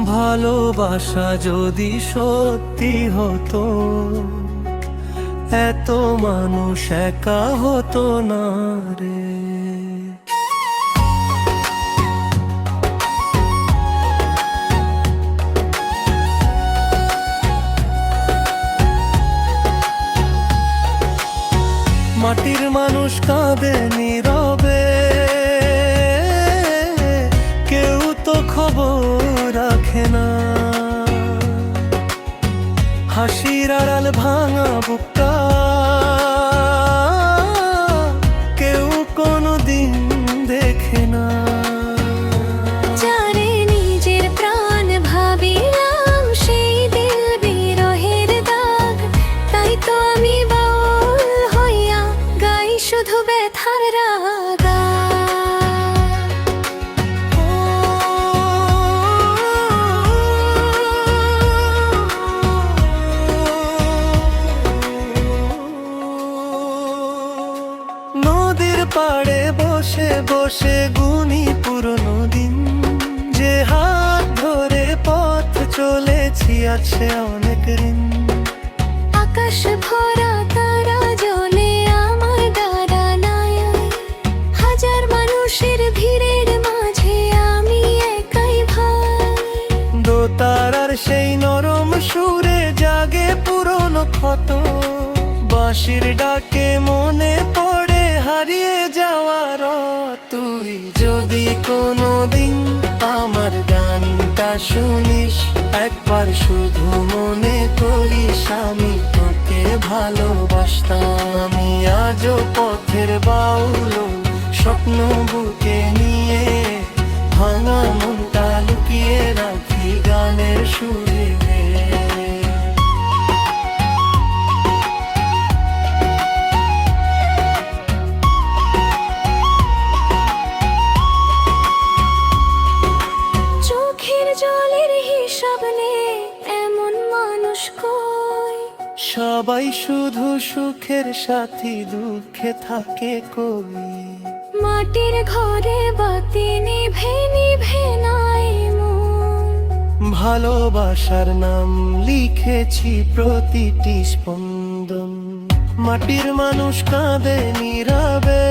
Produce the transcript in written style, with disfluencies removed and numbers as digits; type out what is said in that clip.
ভালোবাসা যদি সত্যি হতো, এত মানুষ একা হতো না রে। মাটির মানুষ কাঁদে নীরবে, কেউ তো খবর রাখে না। হাসির আড়াল ভাঙা বুকটা কেউ কোনোদিন দেখে না। যারে নিজের প্রাণ ভাবিলাম, সেই দিল বিরহের দাগ। তাই তো আমি বাউল হইয়া গাই শুধু ব্যথার রাগা। নদীর পাড়ে বসে বসে গুনি পুরনো দিন, যে হাত ধরে পথ চলেছি আছে অনেক ঋণ। আকাশ ভরা তারা জ্বলে আমার ডানায়, হাজার মানুষের ভিড়ের মাঝে আমি একাই ভাই। দোতারার সেই নরম সুরে জাগে পুরনো ক্ষত, বাঁশির ডাকে মনে পড়ে হারিয়ে যাওয়ার। তুই যদি কোনোদিন আমার গানটা শুনিস, একবার শুধু মনে করিস আমি তোকে ভালোবাসতাম। আমি আজও পথের বাউল, স্বপ্ন বুকে নিয়ে ভাঙা মনটা লুকিয়ে রাখি গানের সুরে। চোখের জলের হিসাব নে, এমন মানুষ কই? সবাই শুধু সুখের সাথী, দুঃখে থাকে কই। মাটির ঘরে বাতি নিভে নিভে নাই মন। ভালোবাসার নাম লিখেছি প্রতিটি স্পন্দন। মাটির মানুষ কাঁদে নীরবে,